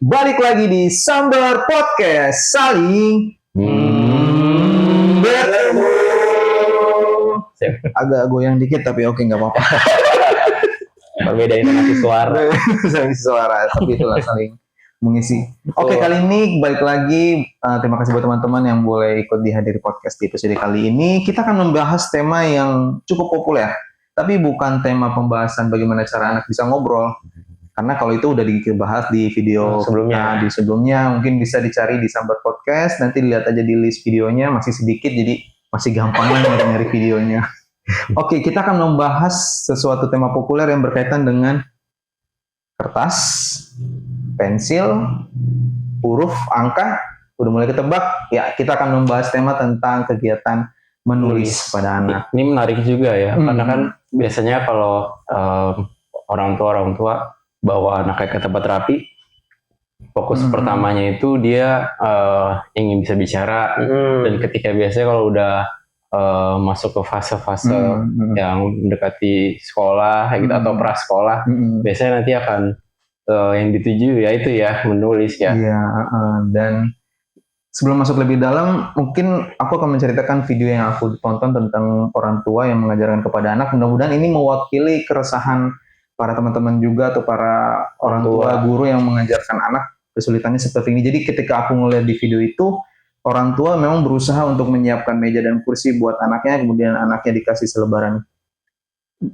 Balik lagi di Sambar Podcast, saling bertemu. Agak goyang dikit tapi oke, nggak apa-apa. Berbeda intonasi suara. Saling suara, tapi itulah saling mengisi. Oke, kali ini balik lagi. Terima kasih buat teman-teman yang boleh ikut dihadiri podcast di episode kali ini. Kita akan membahas tema yang cukup populer, tapi bukan tema pembahasan bagaimana cara anak bisa ngobrol. Karena kalau itu udah dibahas di video sebelumnya, mungkin bisa dicari di Sambar Podcast. Nanti lihat aja di list videonya, masih sedikit, jadi masih gampang lah nyari videonya. Oke, kita akan membahas sesuatu tema populer yang berkaitan dengan kertas, pensil, huruf, angka. Udah mulai ketebak? Ya, kita akan membahas tema tentang kegiatan menulis pada anak. Ini menarik juga ya, karena kan biasanya kalau orang tua bawa anaknya ke tempat terapi, fokus pertamanya itu dia ingin bisa bicara, dan ketika biasanya kalau udah masuk ke fase-fase yang mendekati sekolah gitu, atau prasekolah, biasanya nanti akan yang dituju ya itu ya menulis ya. Iya, dan sebelum masuk lebih dalam, mungkin aku akan menceritakan video yang aku tonton tentang orang tua yang mengajarkan kepada anak. Mudah-mudahan ini mewakili keresahan para teman-teman juga atau para orang tua guru yang mengajarkan anak kesulitannya seperti ini. Jadi ketika aku ngeliat di video itu, orang tua memang berusaha untuk menyiapkan meja dan kursi buat anaknya, kemudian anaknya dikasih selebaran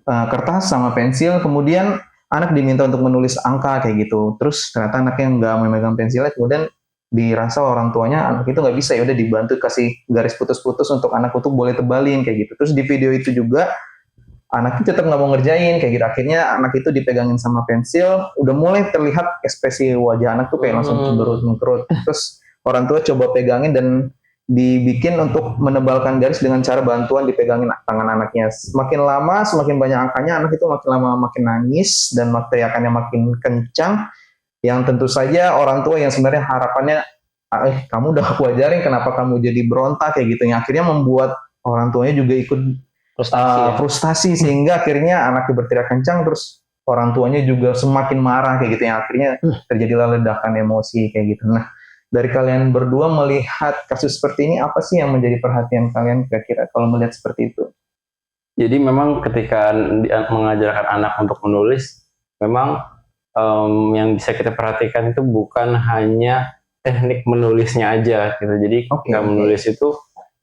kertas sama pensil, kemudian anak diminta untuk menulis angka kayak gitu. Terus ternyata anaknya nggak memegang pensilnya, kemudian dirasa orang tuanya anak itu nggak bisa, ya udah dibantu kasih garis putus-putus untuk anak itu boleh tebalin kayak gitu. Terus di video itu juga anak itu tetap nggak mau ngerjain kayak gitu. Akhirnya anak itu dipegangin sama pensil, udah mulai terlihat ekspresi wajah anak tuh kayak langsung cemberut-cemberut. Terus orang tua coba pegangin dan dibikin untuk menebalkan garis dengan cara bantuan dipegangin tangan anaknya. Semakin lama, semakin banyak angkanya, anak itu makin lama makin nangis dan teriakannya makin kencang. Yang tentu saja orang tua yang sebenarnya harapannya, kamu udah aku ajarin, kenapa kamu jadi berontak kayak gitu. Yang akhirnya membuat orang tuanya juga ikut frustasi, sehingga akhirnya anaknya berteriak kencang, terus orang tuanya juga semakin marah kayak gitu, yang akhirnya terjadilah ledakan emosi kayak gitu. Nah, dari kalian berdua melihat kasus seperti ini, apa sih yang menjadi perhatian kalian kira-kira kalau melihat seperti itu? Jadi memang ketika mengajarkan anak untuk menulis, memang yang bisa kita perhatikan itu bukan hanya teknik menulisnya aja gitu. Jadi ketika menulis itu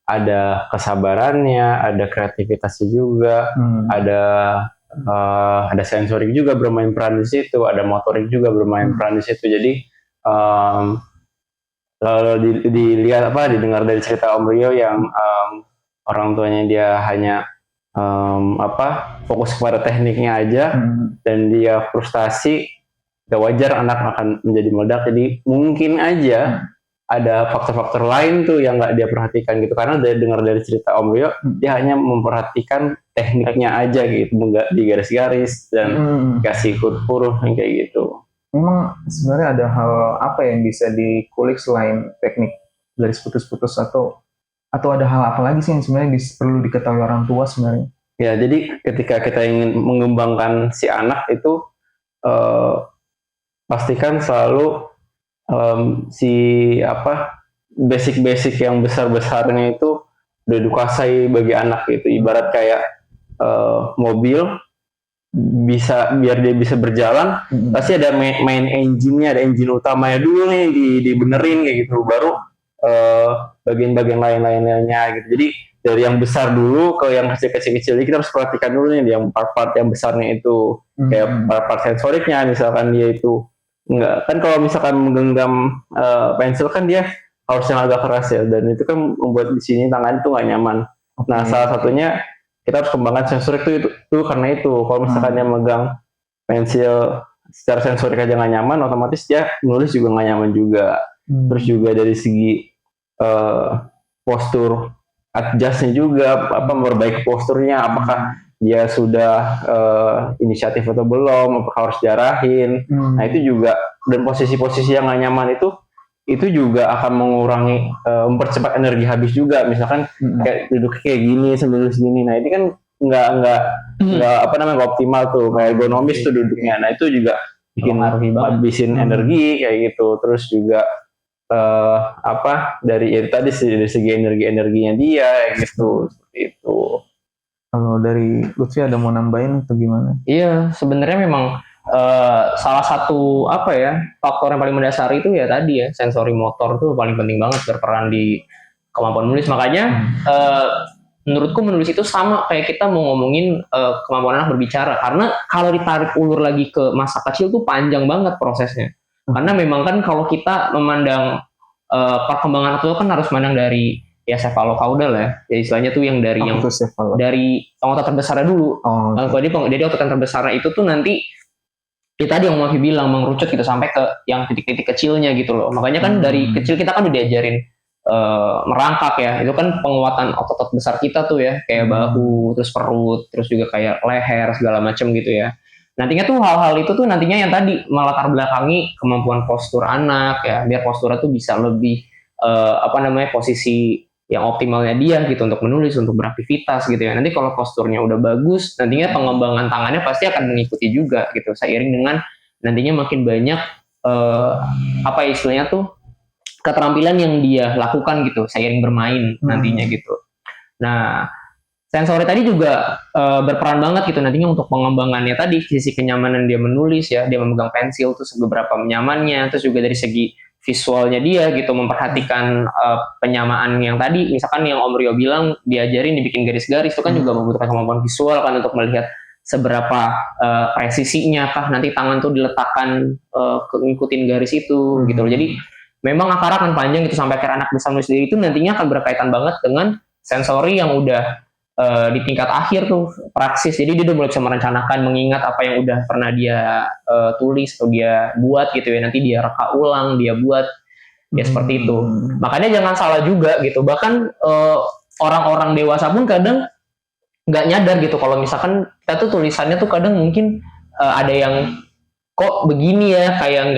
ada kesabarannya, ada kreativitasnya juga, ada sensorik juga bermain peran di situ, ada motorik juga bermain peran di situ. Jadi kalau didengar dari cerita Om Rio yang orang tuanya dia hanya fokus kepada tekniknya aja, dan dia frustasi, gak wajar anak akan menjadi meledak. Jadi mungkin aja ada faktor-faktor lain tuh yang nggak dia perhatikan gitu, karena dengar dari cerita Om Rio, dia hanya memperhatikan tekniknya aja gitu, nggak di garis-garis dan kasih huruf kayak gitu. Memang sebenarnya ada hal apa yang bisa dikulik selain teknik garis putus-putus, atau ada hal apa lagi sih yang sebenarnya perlu diketahui orang tua sebenarnya? Ya, jadi ketika kita ingin mengembangkan si anak itu, pastikan selalu basic-basic yang besar-besarnya itu udah dikuasai bagi anak gitu. Ibarat kayak mobil, biar dia bisa berjalan, pasti ada main engine-nya, ada engine utamanya dulu nih dibenerin kayak gitu, baru bagian-bagian lain-lainnya gitu. Jadi dari yang besar dulu ke yang kecil-kecil, kita harus perhatikan dulu nih yang part-part yang besarnya itu, kayak part-part sensoriknya, misalkan dia itu enggak, kan kalau misalkan menggenggam pensil kan dia harus yang agak keras ya, dan itu kan membuat di sini tangan itu nggak nyaman. Nah, salah satunya kita harus kembangkan sensorik itu karena itu kalau misalkan dia megang pensil secara sensorik aja nggak nyaman, otomatis dia nulis juga nggak nyaman juga. Terus juga dari segi postur adjustnya juga, memperbaiki posturnya, apakah dia sudah inisiatif atau belum, apakah harus diarahin. Nah itu juga, dan posisi-posisi yang nggak nyaman itu juga akan mengurangi, mempercepat energi habis juga. Misalkan kayak duduk kayak gini sambil nulis gini, nah ini kan nggak optimal tuh, kayak ergonomis tuh duduknya. Nah itu juga bikin Mempengaruhi banget. habisin energi kayak gitu. Terus juga dari tadi sih dari segi energinya dia gitu, seperti itu. Kalau dari Lutfi ada mau nambahin atau gimana? Iya, sebenarnya memang salah satu faktor yang paling mendasar itu ya tadi ya, sensori motor tuh paling penting banget berperan di kemampuan menulis. Makanya menurutku menulis itu sama kayak kita mau ngomongin kemampuan anak berbicara, karena kalau ditarik ulur lagi ke masa kecil tuh panjang banget prosesnya. Karena memang kan kalau kita memandang perkembangan itu kan harus memandang dari ya sefalokaudal ya, jadi istilahnya tuh yang dari dari otot terbesarnya dulu. Jadi otot yang terbesarnya itu tuh nanti ya tadi yang Mafi bilang mengerucut gitu sampai ke yang titik-titik kecilnya gitu loh. Makanya kan dari kecil kita kan udah diajarin merangkak ya, itu kan penguatan otot besar kita tuh ya, kayak bahu, terus perut, terus juga kayak leher segala macam gitu ya. Nantinya tuh hal-hal itu tuh nantinya yang tadi melatar belakangi kemampuan postur anak ya, biar posturnya tuh bisa lebih posisi yang optimalnya dia gitu untuk menulis, untuk beraktivitas gitu ya. Nanti kalau posturnya udah bagus, nantinya pengembangan tangannya pasti akan mengikuti juga gitu, seiring dengan nantinya makin banyak istilahnya tuh keterampilan yang dia lakukan gitu, seiring bermain nantinya gitu. Nah, sensori tadi juga berperan banget gitu nantinya untuk pengembangannya tadi, sisi kenyamanan dia menulis ya, dia memegang pensil tuh beberapa nyamannya, terus juga dari segi visualnya dia gitu, memperhatikan penyamaan yang tadi, misalkan yang Om Rio bilang diajarin dibikin garis-garis, itu kan juga membutuhkan kemampuan visual kan untuk melihat seberapa presisinya kah nanti tangan tuh diletakkan ngikutin garis itu gitu loh. Jadi memang akar akan panjang gitu sampai akhir anak bisa menulis sendiri, itu nantinya akan berkaitan banget dengan sensori yang udah di tingkat akhir tuh praksis. Jadi dia udah mulai bisa merencanakan, mengingat apa yang udah pernah dia tulis atau dia buat gitu ya, nanti dia reka ulang, dia buat ya seperti itu. Makanya jangan salah juga gitu, bahkan orang-orang dewasa pun kadang nggak nyadar gitu kalau misalkan kita tuh tulisannya tuh kadang mungkin ada yang kok begini ya, kayak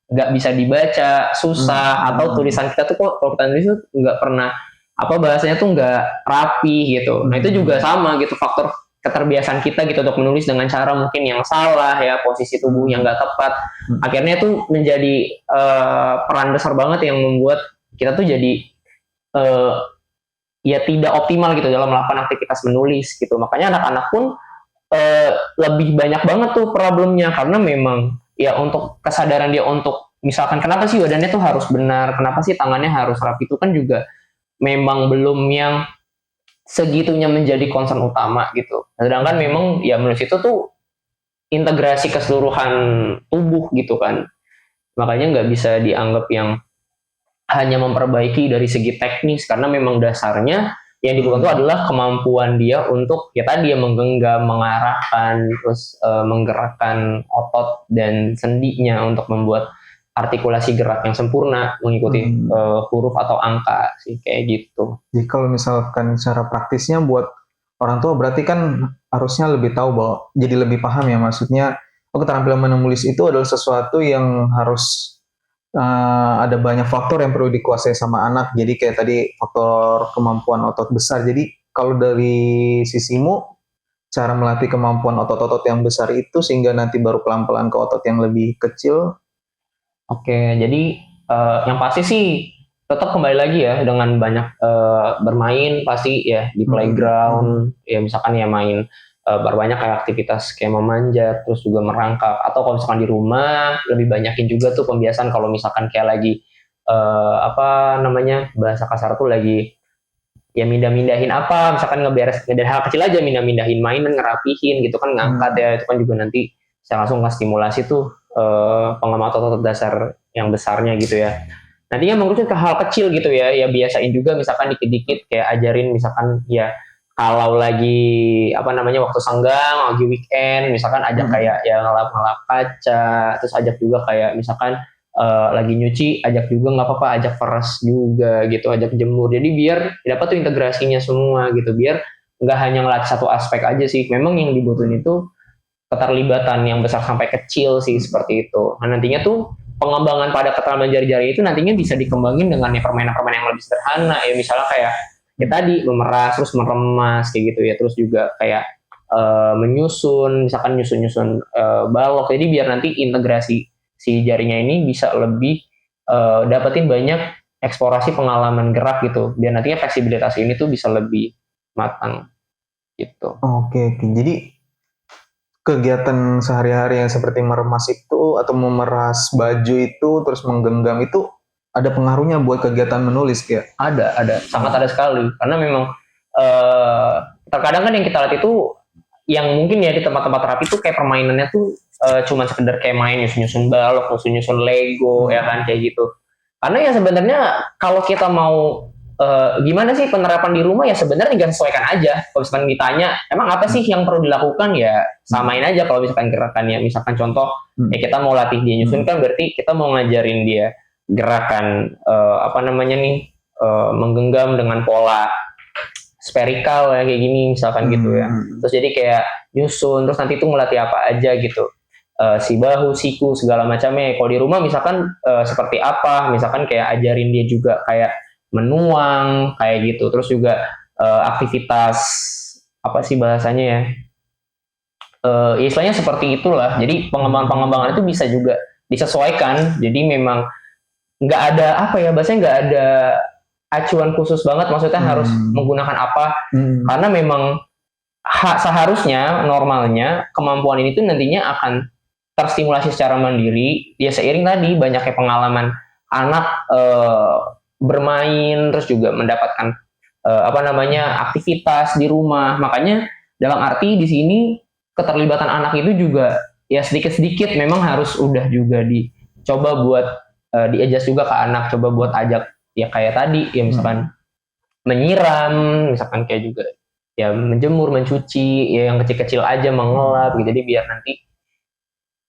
nggak bisa dibaca, susah, atau tulisan kita tuh kok kalau kita nulis tuh nggak pernah bahasanya tuh nggak rapi gitu. Nah itu juga sama gitu, faktor keterbiasaan kita gitu untuk menulis dengan cara mungkin yang salah ya, posisi tubuh yang nggak tepat, akhirnya tuh menjadi peran besar banget yang membuat kita tuh jadi ya tidak optimal gitu dalam melakukan aktivitas menulis gitu. Makanya anak-anak pun lebih banyak banget tuh problemnya, karena memang ya untuk kesadaran dia untuk misalkan kenapa sih badannya tuh harus benar, kenapa sih tangannya harus rapi, itu kan juga memang belum yang segitunya menjadi concern utama gitu. Sedangkan memang ya menulis itu tuh integrasi keseluruhan tubuh gitu kan. Makanya nggak bisa dianggap yang hanya memperbaiki dari segi teknis, karena memang dasarnya yang dibutuhkan itu adalah kemampuan dia untuk ya tadi ya menggenggam, mengarahkan, terus menggerakkan otot dan sendinya untuk membuat artikulasi gerak yang sempurna mengikuti huruf atau angka sih, kayak gitu. Jadi kalau misalkan secara praktisnya buat orang tua berarti kan harusnya lebih tahu bahwa jadi lebih paham ya, maksudnya keterampilan menulis itu adalah sesuatu yang harus ada banyak faktor yang perlu dikuasai sama anak. Jadi kayak tadi faktor kemampuan otot besar. Jadi kalau dari sisimu cara melatih kemampuan otot-otot yang besar itu sehingga nanti baru pelan-pelan ke otot yang lebih kecil. Oke, jadi yang pasti sih tetap kembali lagi ya dengan banyak bermain pasti ya di playground, ya misalkan ya main berbanyak kayak aktivitas kayak memanjat, terus juga merangkak, atau kalau misalkan di rumah lebih banyakin juga tuh pembiasaan kalau misalkan kayak lagi bahasa kasar tuh lagi ya mindahin misalkan dari hal kecil aja, mindahin mainan, ngerapihin gitu kan, ngangkat ya, itu kan juga nanti saya langsung ngastimulasi tuh pengamatan otot dasar yang besarnya gitu ya. Nantinya mengerucut ke hal kecil gitu ya biasain juga misalkan dikit-dikit kayak ajarin misalkan ya kalau lagi waktu senggang, lagi weekend misalkan ajak kayak ya ngelap kaca, terus ajak juga kayak misalkan lagi nyuci, ajak juga nggak apa-apa, ajak peras juga gitu, ajak jemur, jadi biar dapat tuh integrasinya semua gitu, biar nggak hanya ngelatih satu aspek aja sih. Memang yang dibutuhin itu keterlibatan yang besar sampai kecil sih, seperti itu. Nah nantinya tuh pengembangan pada keterampilan jari-jari itu nantinya bisa dikembangin dengan permainan-permainan yang lebih sederhana ya, misalnya kayak ya tadi memeras terus meremas kayak gitu ya, terus juga kayak menyusun, misalkan nyusun balok. Jadi biar nanti integrasi si jarinya ini bisa lebih dapetin banyak eksplorasi pengalaman gerak gitu. Biar nantinya fleksibilitas ini tuh bisa lebih matang gitu. Oke. Jadi kegiatan sehari-hari yang seperti meremas itu atau memeras baju itu terus menggenggam itu ada pengaruhnya buat kegiatan menulis ya? Ada, sangat ada sekali. Karena memang terkadang kan yang kita lihat itu yang mungkin ya di tempat-tempat terapi tuh kayak permainannya tuh cuma sekedar kayak main nyusun balok, nyusun Lego ya kan kayak gitu. Karena ya sebenarnya kalau kita mau gimana sih penerapan di rumah ya sebenarnya tinggal sesuaikan aja. Kalau misalkan ditanya emang apa sih yang perlu dilakukan ya samain aja. Kalau misalkan gerakannya misalkan contoh ya kita mau latih dia nyusun kan berarti kita mau ngajarin dia gerakan menggenggam dengan pola spherical ya kayak gini misalkan gitu ya. Terus jadi kayak nyusun terus nanti tuh ngelatih apa aja gitu. Si bahu, siku segala macamnya. Kalau di rumah misalkan seperti apa, misalkan kayak ajarin dia juga kayak menuang kayak gitu. Terus juga aktivitas apa sih bahasanya ya? Istilahnya seperti itulah. Jadi pengembangan itu bisa juga disesuaikan. Jadi memang nggak ada apa ya bahasanya nggak ada acuan khusus banget maksudnya harus menggunakan apa karena memang seharusnya normalnya kemampuan ini tuh nantinya akan terstimulasi secara mandiri ya seiring tadi banyaknya pengalaman anak bermain terus juga mendapatkan aktivitas di rumah. Makanya dalam arti di sini keterlibatan anak itu juga ya sedikit-sedikit memang harus udah juga dicoba buat di-adjust juga ke anak, coba buat ajak ya kayak tadi ya misalkan menyiram, misalkan kayak juga ya menjemur, mencuci, ya yang kecil-kecil aja mengelap gitu. Jadi biar nanti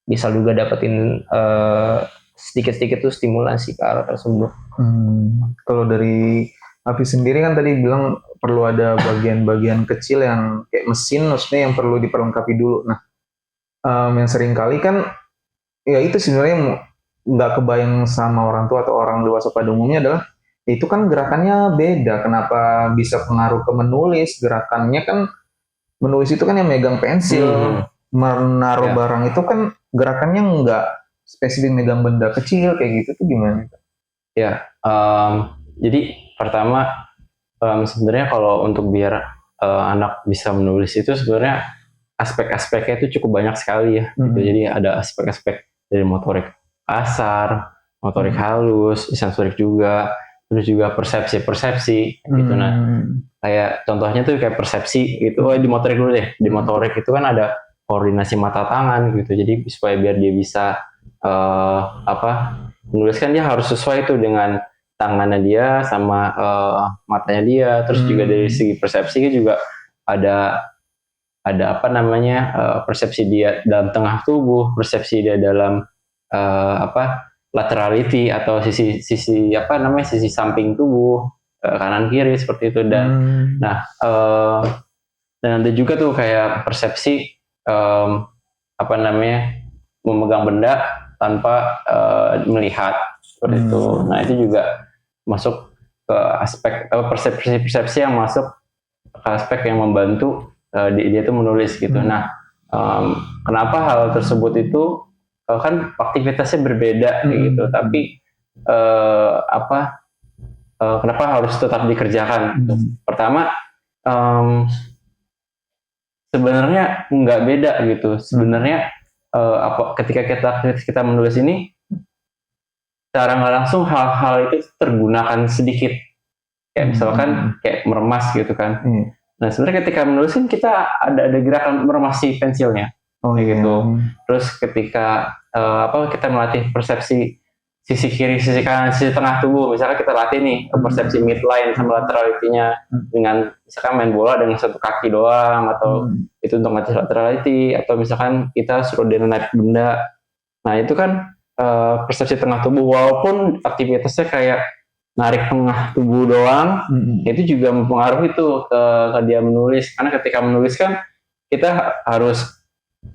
bisa juga dapetin sedikit-sedikit tuh stimulasi ke arah tersebut. Kalau dari Afi sendiri kan tadi bilang perlu ada bagian-bagian kecil yang kayak mesin maksudnya yang perlu diperlengkapi dulu. Nah, yang sering kali kan ya itu sebenarnya nggak kebayang sama orang tua atau orang dewasa pada umumnya adalah itu kan gerakannya beda. Kenapa bisa pengaruh ke menulis? Gerakannya kan menulis itu kan yang megang pensil, menaruh barang itu kan gerakannya nggak spesifik megang benda kecil kayak gitu tuh gimana? Ya, jadi pertama sebenarnya kalau untuk biar anak bisa menulis itu sebenarnya aspek-aspeknya itu cukup banyak sekali ya. Gitu. Jadi ada aspek-aspek dari motorik kasar, motorik halus, sensorik juga, terus juga persepsi gitu. Nah, kayak contohnya tuh kayak persepsi gitu. Oh, di motorik dulu deh. Di motorik itu kan ada koordinasi mata tangan gitu. Jadi supaya biar dia bisa menuliskan dia harus sesuai tuh dengan tangannya dia sama matanya dia. Terus juga dari segi persepsi juga ada persepsi dia dalam tengah tubuh, persepsi dia dalam laterality atau sisi samping tubuh, kanan kiri seperti itu. Dan dan ada juga tuh kayak persepsi memegang benda tanpa melihat seperti itu. Nah, itu juga masuk ke aspek persepsi yang masuk ke aspek yang membantu dia tuh menulis gitu. Nah, kenapa hal tersebut itu kan aktivitasnya berbeda gitu, tapi kenapa harus tetap dikerjakan? Pertama, sebenarnya nggak beda gitu. Sebenarnya ketika kita menulis ini, secara nggak langsung hal-hal itu tergunakan sedikit. Kayak misalkan kayak meremas gitu kan. Nah, sebenarnya ketika menulis kan kita ada gerakan meremas si pensilnya. Gitu. Terus ketika kita melatih persepsi sisi kiri, sisi kanan, sisi tengah tubuh, misalkan kita latih nih persepsi midline sama laterality-nya dengan misalkan main bola dengan satu kaki doang, atau itu untuk ngelatih laterality, atau misalkan kita suruh dia naik benda. Nah, itu kan persepsi tengah tubuh, walaupun aktivitasnya kayak narik tengah tubuh doang, itu juga mempengaruhi tuh ke dia menulis. Karena ketika menulis kan kita harus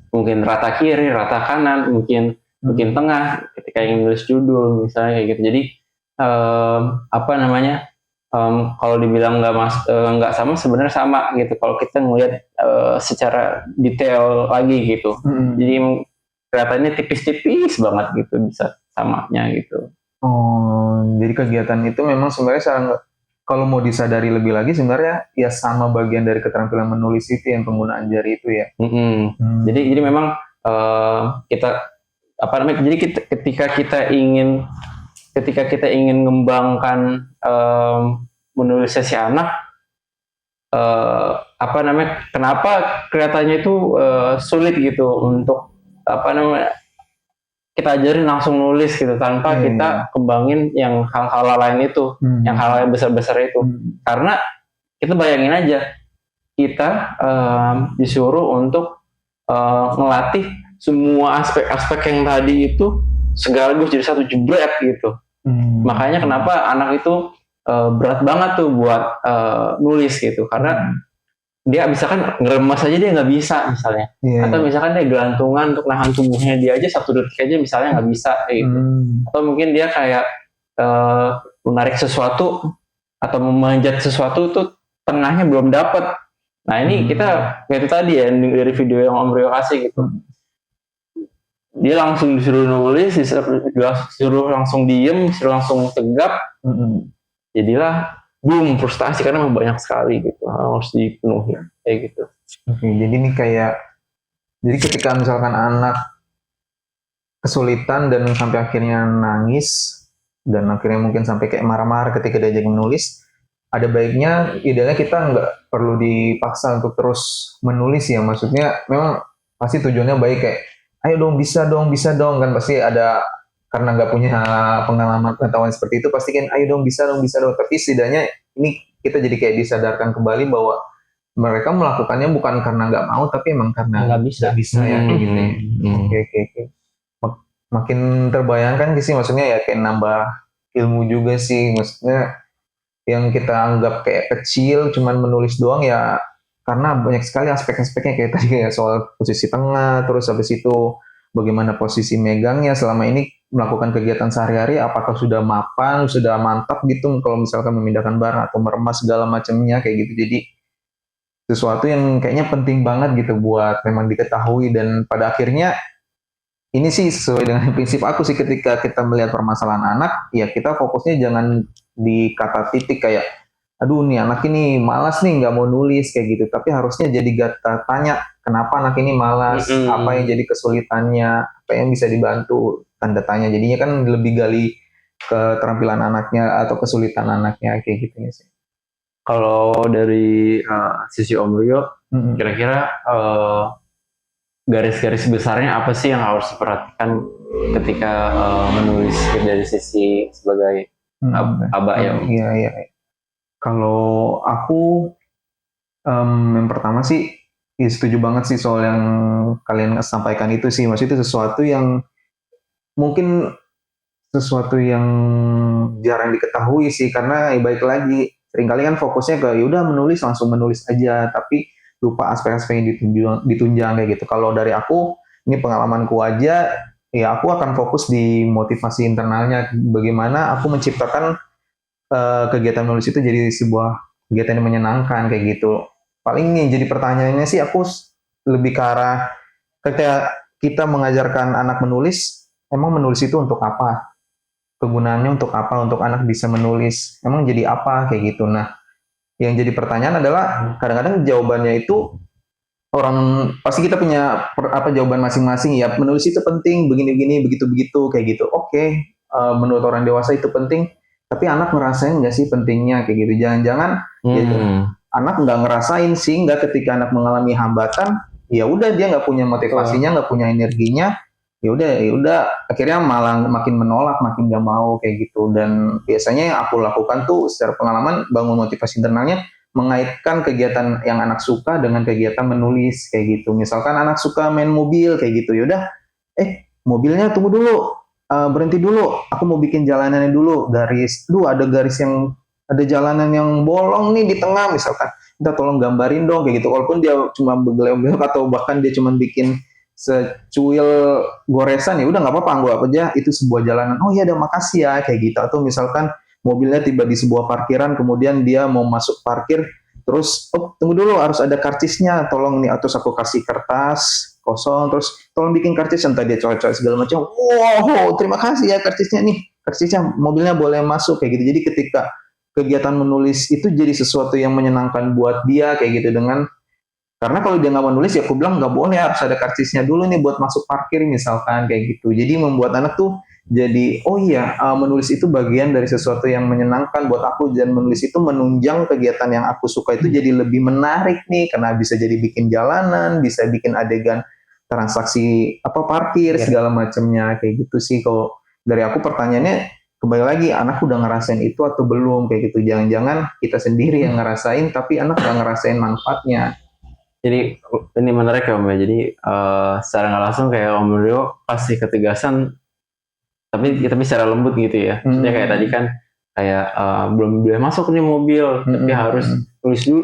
mungkin rata kiri, rata kanan, mungkin tengah ketika ingin nulis judul misalnya kayak gitu. Jadi Kalau dibilang nggak sama, sebenarnya sama gitu. Kalau kita ngelihat secara detail lagi gitu, jadi kelihatannya tipis-tipis banget gitu bisa samanya gitu. Oh, jadi kegiatan itu memang sebenarnya kalau mau disadari lebih lagi sebenarnya ya sama bagian dari keterampilan menulis itu yang penggunaan jari itu ya. Jadi memang kita apa namanya? Jadi ketika kita ingin mengembangkan menulisnya si anak, apa namanya? Kenapa kelihatannya itu sulit gitu untuk apa namanya? Kita ajarin langsung nulis gitu tanpa kita kembangin yang hal-hal lain itu, yang hal-hal yang besar-besar itu. Karena kita bayangin aja, kita disuruh untuk ngelatih semua aspek-aspek yang tadi itu sekaligus jadi satu jebret gitu. Makanya kenapa anak itu berat banget tuh buat nulis gitu, karena dia misalkan ngeremas aja dia nggak bisa misalnya, atau misalkan dia gelantungan untuk nahan tubuhnya dia aja 1 detik aja misalnya nggak bisa gitu, atau mungkin dia kayak menarik sesuatu atau memanjat sesuatu tuh tengahnya belum dapat. Nah ini kita kayak itu tadi ya dari video yang Om Rio kasih gitu, dia langsung disuruh nulis, disuruh langsung diem, disuruh langsung tegap, jadilah boom, frustasi karena banyak sekali gitu, harus dipenuhi kayak gitu. Oke, jadi ini jadi ketika misalkan anak kesulitan dan sampai akhirnya nangis dan akhirnya mungkin sampai kayak marah-marah ketika diajak menulis, ada baiknya idealnya kita nggak perlu dipaksa untuk terus menulis ya, maksudnya memang pasti tujuannya baik kayak ayo dong bisa dong kan pasti ada, karena nggak punya pengalaman pengetahuan seperti itu pasti kan ayo dong bisa dong, tapi setidaknya ini kita jadi kayak disadarkan kembali bahwa mereka melakukannya bukan karena nggak mau tapi emang karena nggak bisa ya kayak gitu ya. Oke. Makin terbayangkan sih, maksudnya ya kayak nambah ilmu juga sih, maksudnya yang kita anggap kayak kecil cuman menulis doang ya, karena banyak sekali aspek-aspeknya kayak tadi kayak soal posisi tengah, terus habis itu bagaimana posisi megangnya selama ini melakukan kegiatan sehari-hari, apakah sudah mapan, sudah mantap gitu kalau misalkan memindahkan barang atau meremas segala macamnya kayak gitu. Jadi sesuatu yang kayaknya penting banget gitu buat memang diketahui, dan pada akhirnya ini sih sesuai dengan prinsip aku sih, ketika kita melihat permasalahan anak ya kita fokusnya jangan di kata titik kayak aduh nih anak ini malas nih nggak mau nulis kayak gitu, tapi harusnya jadi tanya kenapa anak ini malas, apa yang jadi kesulitannya, apa yang bisa dibantu, tanda tanya, jadinya kan lebih gali keterampilan anaknya atau kesulitan anaknya kayak gitu ya sih. Kalau dari sisi Om Rio, kira-kira garis-garis besarnya apa sih yang harus diperhatikan ketika menulis dari sisi sebagai abah ya? Iya. Kalau aku yang pertama sih ya setuju banget sih soal yang kalian sampaikan itu sih, maksudnya itu sesuatu yang mungkin sesuatu yang jarang diketahui sih, karena baik lagi seringkali kan fokusnya ke yaudah menulis langsung menulis aja, tapi lupa aspek-aspek yang ditunjang kayak gitu. Kalau dari aku, ini pengalamanku aja, ya aku akan fokus di motivasi internalnya, bagaimana aku menciptakan kegiatan menulis itu jadi sebuah kegiatan yang menyenangkan kayak gitu. Paling yang jadi pertanyaannya sih aku lebih ke arah ketika kita mengajarkan anak menulis, emang menulis itu untuk apa? Kegunaannya untuk apa? Untuk anak bisa menulis, emang jadi apa kayak gitu. Nah, yang jadi pertanyaan adalah kadang-kadang jawabannya itu orang pasti kita punya jawaban masing-masing ya, menulis itu penting begini-begini begitu-begitu kayak gitu. Oke, menurut orang dewasa itu penting, tapi anak ngerasain nggak sih pentingnya kayak gitu. Jangan-jangan ya, anak nggak ngerasain sih, nggak ketika anak mengalami hambatan ya udah dia nggak punya motivasinya, nggak punya energinya, ya udah akhirnya malah makin menolak, makin nggak mau kayak gitu. Dan biasanya yang aku lakukan tuh secara pengalaman bangun motivasi internalnya, mengaitkan kegiatan yang anak suka dengan kegiatan menulis kayak gitu. Misalkan anak suka main mobil kayak gitu, yaudah mobilnya tunggu dulu, berhenti dulu, aku mau bikin jalanannya dulu, ada garis yang ada jalanan yang bolong nih di tengah misalkan, kita tolong gambarin dong kayak gitu, walaupun dia cuma begelok atau bahkan dia cuma bikin secuil goresan, ya udah nggak apa-apa, anggap aja itu sebuah jalanan. Oh iya, ada makasih ya kayak gitu. Atau misalkan mobilnya tiba di sebuah parkiran, kemudian dia mau masuk parkir, terus tunggu dulu harus ada karcisnya, tolong nih, terus aku kasih kertas kosong, terus tolong bikin karcis, entah dia coret-coret segala macam. Wow, terima kasih ya karcisnya nih, karcisnya, mobilnya boleh masuk kayak gitu. Jadi ketika kegiatan menulis itu jadi sesuatu yang menyenangkan buat dia kayak gitu, dengan karena kalau dia nggak menulis ya aku bilang nggak boleh, harus ada karcisnya dulu nih buat masuk parkir misalkan kayak gitu. Jadi membuat anak tuh jadi oh iya, menulis itu bagian dari sesuatu yang menyenangkan buat aku, dan menulis itu menunjang kegiatan yang aku suka itu jadi lebih menarik nih, karena bisa jadi bikin jalanan, bisa bikin adegan transaksi parkir segala macamnya kayak gitu sih. Kalau dari aku pertanyaannya kembali lagi, anak udah ngerasain itu atau belum kayak gitu. Jangan-jangan kita sendiri yang ngerasain tapi anak nggak ngerasain manfaatnya. Jadi ini menarik ya Om ya. Jadi secara nggak langsung kayak Om Rio kasih ketegasan, tapi secara lembut gitu ya. Maksudnya kayak tadi kan kayak belum boleh masuk nih mobil, tapi harus tulis dulu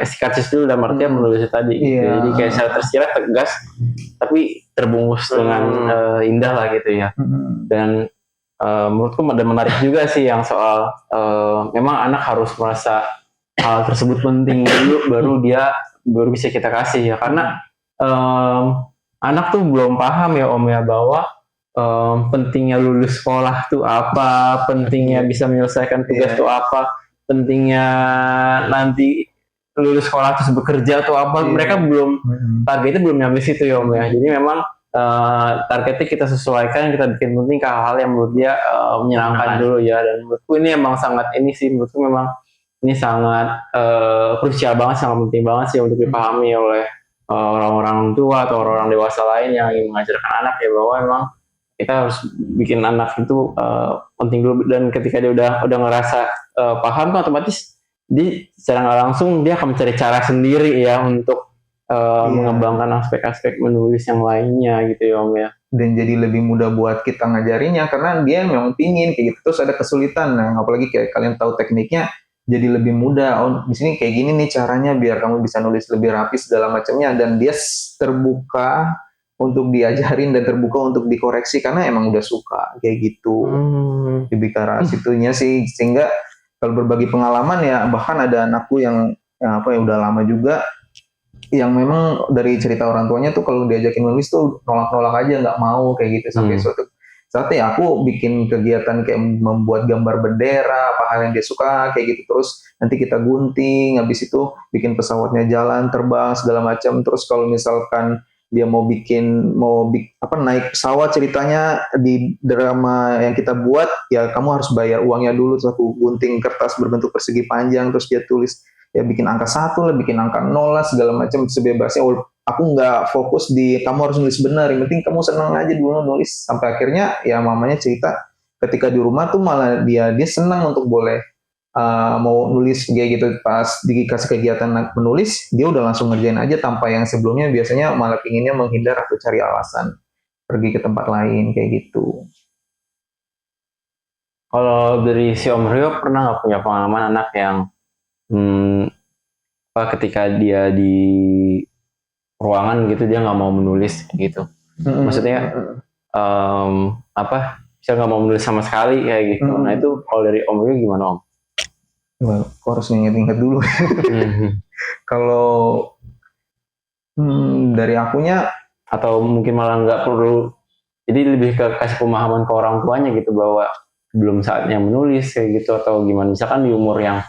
kasih karcis dulu, dalam artian menulis tadi. Gitu. Jadi kayak secara tersirat tegas, tapi terbungkus dengan indah lah gitu ya. Dan menurutku ada menarik juga sih yang soal memang anak harus merasa hal tersebut penting dulu, baru bisa kita kasih ya, karena anak tuh belum paham ya Om ya, bahwa pentingnya lulus sekolah tuh apa, pentingnya bisa menyelesaikan tugas tuh apa, pentingnya nanti lulus sekolah terus bekerja tuh apa. Mereka belum, targetnya belum nyampe situ ya Om ya. Jadi memang targetnya kita sesuaikan, kita bikin penting ke hal-hal yang menurut dia menyenangkan dulu ya. Dan menurutku ini emang sangat menurutku memang ini sangat krusial banget, sangat penting banget sih untuk dipahami oleh orang-orang tua atau orang-orang dewasa lain yang ingin mengajarkan anak ya, bahwa memang kita harus bikin anak itu penting dulu. Dan ketika dia udah ngerasa paham tuh otomatis dia secara nggak langsung dia akan mencari cara sendiri ya untuk mengembangkan aspek-aspek menulis yang lainnya gitu ya Om ya. Dan jadi lebih mudah buat kita ngajarinya karena dia memang pingin kayak gitu. Terus ada kesulitan, nah apalagi kayak kalian tahu tekniknya, jadi lebih mudah. Oh di sini kayak gini nih caranya biar kamu bisa nulis lebih rapi segala macamnya, dan dia terbuka untuk diajarin dan terbuka untuk dikoreksi karena emang udah suka kayak gitu. Lebih ke arah situnya sih, sehingga kalau berbagi pengalaman ya, bahkan ada anakku yang udah lama juga, yang memang dari cerita orang tuanya tuh kalau diajakin nulis tuh nolak-nolak aja, nggak mau kayak gitu. Sampai suatu saat ya aku bikin kegiatan kayak membuat gambar bendera, apa hal yang dia suka kayak gitu, terus nanti kita gunting, habis itu bikin pesawatnya jalan terbang segala macam. Terus kalau misalkan dia mau naik pesawat ceritanya di drama yang kita buat, ya kamu harus bayar uangnya dulu. Terus aku gunting kertas berbentuk persegi panjang, terus dia tulis ya bikin angka 1 lah, bikin angka 0 lah segala macam, sebebasnya. Aku nggak fokus di kamu harus nulis benar, yang penting kamu senang aja dulu nulis. Sampai akhirnya ya mamanya cerita ketika di rumah tuh malah dia senang untuk boleh mau nulis kayak gitu. Pas dikasih kegiatan menulis, dia udah langsung ngerjain aja, tanpa yang sebelumnya biasanya malah pinginnya menghindar atau cari alasan pergi ke tempat lain kayak gitu. Kalau dari si Om Rio pernah nggak punya pengalaman anak yang ketika dia di ruangan gitu dia nggak mau menulis gitu? Maksudnya bisa nggak mau menulis sama sekali kayak gitu. Nah itu kalau dari Om Rio gimana Om? Wah, aku harus ingat-ingat dulu. Kalau dari akunya, atau mungkin malah nggak perlu, jadi lebih ke kasih pemahaman ke orang tuanya gitu bahwa belum saatnya menulis kayak gitu, atau gimana? Misalkan di umur yang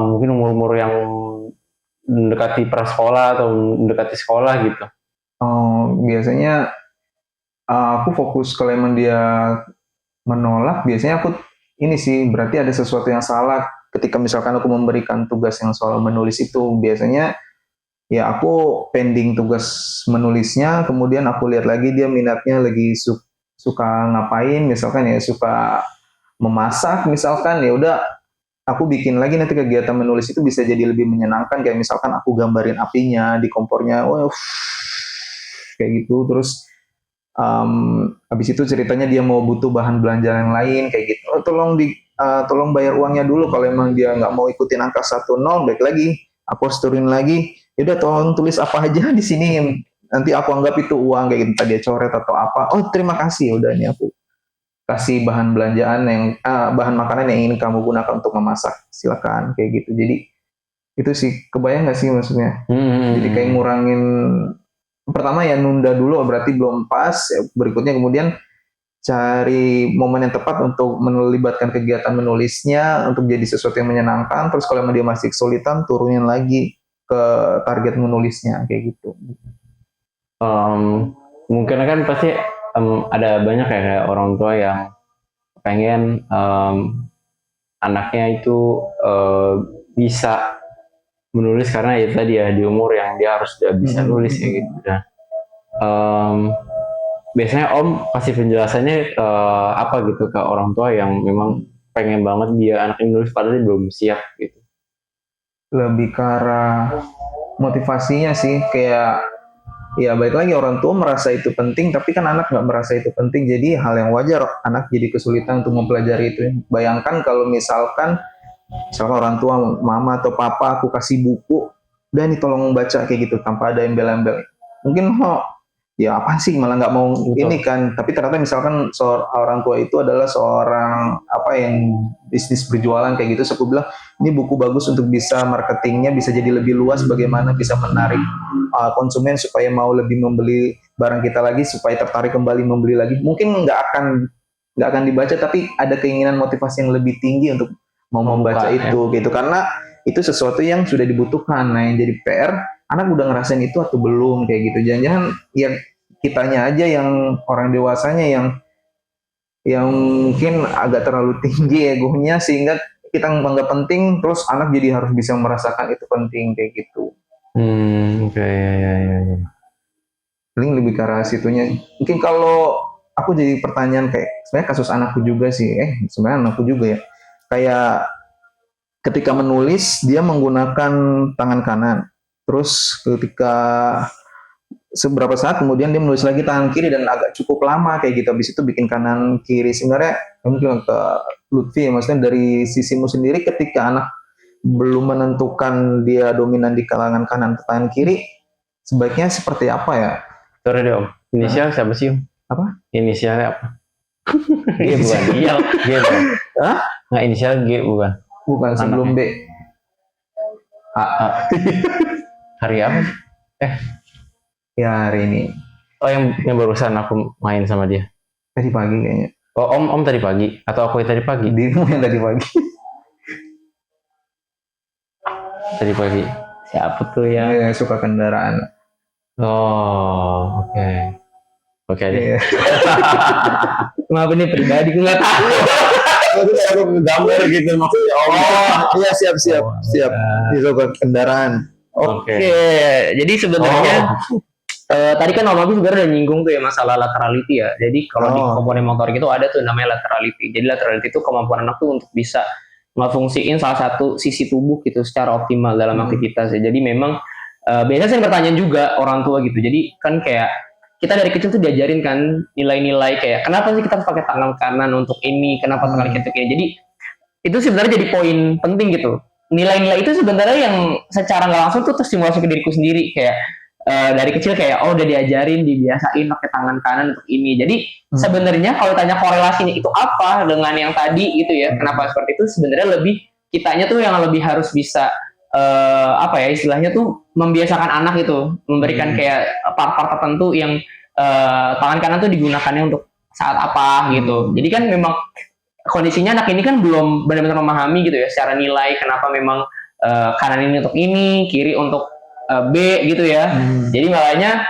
mungkin umur yang mendekati prasekolah atau mendekati sekolah gitu. Biasanya aku fokus kalau emang dia menolak, biasanya aku ini sih berarti ada sesuatu yang salah. Ketika misalkan aku memberikan tugas yang soal menulis itu, biasanya ya aku pending tugas menulisnya, kemudian aku lihat lagi dia minatnya lagi suka ngapain, misalkan ya suka memasak misalkan, ya udah aku bikin lagi nanti kegiatan menulis itu bisa jadi lebih menyenangkan. Kayak misalkan aku gambarin apinya di kompornya, kayak gitu. Terus habis itu ceritanya dia mau butuh bahan belanja yang lain kayak gitu, tolong bayar uangnya dulu. Kalau emang dia nggak mau ikutin angka 10, baik lagi aku harus turunin lagi, yaudah tolong tulis apa aja di sini, nanti aku anggap itu uang kayak gitu, tadi dia coret atau apa, oh terima kasih, udah ini aku kasih bahan belanjaan bahan makanan yang ingin kamu gunakan untuk memasak, silakan kayak gitu. Jadi itu sih, kebayang nggak sih maksudnya? Jadi kayak ngurangin, pertama ya nunda dulu berarti belum pas, berikutnya kemudian cari momen yang tepat untuk melibatkan kegiatan menulisnya untuk jadi sesuatu yang menyenangkan. Terus kalau dia masih kesulitan, turunin lagi ke target menulisnya kayak gitu. Mungkin kan pasti ada banyak ya kayak orang tua yang pengen anaknya itu bisa menulis karena ya tadi ya di umur yang dia harus sudah bisa nulis ya gitu. Nah, biasanya Om kasih penjelasannya apa gitu ke orang tua yang memang pengen banget dia anaknya nulis padahal dia belum siap gitu. Lebih ke arah motivasinya sih, kayak ya balik lagi orang tua merasa itu penting, tapi kan anak nggak merasa itu penting, jadi hal yang wajar anak jadi kesulitan untuk mempelajari itu. Bayangkan kalau misalkan orang tua, mama atau papa, aku kasih buku, udah nih tolong baca kayak gitu tanpa ada embel-embel, mungkin ya apa sih, malah nggak mau. Betul. Ini kan, tapi ternyata misalkan orang tua itu adalah seorang yang bisnis berjualan kayak gitu, so aku bilang ini buku bagus untuk bisa marketingnya bisa jadi lebih luas, bagaimana bisa menarik konsumen supaya mau lebih membeli barang kita lagi, supaya tertarik kembali membeli lagi. Mungkin nggak akan dibaca, tapi ada keinginan motivasi yang lebih tinggi untuk mau membaca itu gitu, karena itu sesuatu yang sudah dibutuhkan. Nah, yang jadi PR, anak udah ngerasain itu atau belum kayak gitu. Jangan-jangan ya kitanya aja yang orang dewasanya yang mungkin agak terlalu tinggi egonya sehingga kita nggak penting, terus anak jadi harus bisa merasakan itu penting kayak gitu. Oke, ya. Paling lebih ke arah situnya. Mungkin kalau aku jadi pertanyaan kayak sebenarnya kasus anakku juga sih, sebenarnya anakku juga ya. Kayak ketika menulis dia menggunakan tangan kanan. Terus ketika seberapa saat kemudian dia menulis lagi tangan kiri dan agak cukup lama kayak gitu. Habis itu bikin kanan kiri. Sebenarnya mungkin ke Lutfi ya, maksudnya dari sisimu sendiri ketika anak belum menentukan dia dominan di kalangan kanan atau tangan kiri, sebaiknya seperti apa ya? Sorry deh Om, inisial siapa sih Om? Apa? Inisialnya apa? G bukan? Iya, G bukan? Hah? Nggak, inisial G bukan? Bukan, sebelum B. Hari apa? Ya hari ini. Oh, yang barusan aku main sama dia. Tadi pagi kayaknya. Oh, Om tadi pagi atau aku yang tadi pagi? Dirimu yang tadi pagi. Tadi pagi. Siapa tuh yang suka kendaraan? Oh, oke. Oke deh. Iya. Maaf ini pribadi, gue nggak tahu. Aku gambar gitu maksudnya. Iya, siap. Dia suka kendaraan. Oke. Jadi sebenarnya tadi kan Om Abi sebenarnya udah nyinggung tuh ya masalah laterality ya. Jadi kalau di komponen motorik itu ada tuh namanya laterality. Jadi laterality itu kemampuan anak tuh untuk bisa ngefungsiin salah satu sisi tubuh gitu secara optimal dalam aktivitas ya. Jadi memang biasanya saya bertanya juga orang tua gitu. Jadi kan kayak kita dari kecil tuh diajarin kan nilai-nilai kayak kenapa sih kita harus pakai tangan kanan untuk ini, kenapa tangan kiri kayak. Jadi itu sebenarnya jadi poin penting gitu. Nilai-nilai itu sebenarnya yang secara nggak langsung tuh terstimulasi ke diriku sendiri kayak dari kecil kayak udah diajarin, dibiasain pakai tangan kanan untuk ini. Jadi sebenarnya kalau tanya korelasinya itu apa dengan yang tadi gitu ya, kenapa seperti itu, sebenarnya lebih kitanya tuh yang lebih harus bisa istilahnya tuh membiasakan anak itu, memberikan kayak part-part tertentu yang tangan kanan tuh digunakannya untuk saat apa gitu. Jadi kan memang kondisinya anak ini kan belum benar-benar memahami gitu ya secara nilai kenapa memang kanan ini untuk ini, kiri untuk B gitu ya. Jadi makanya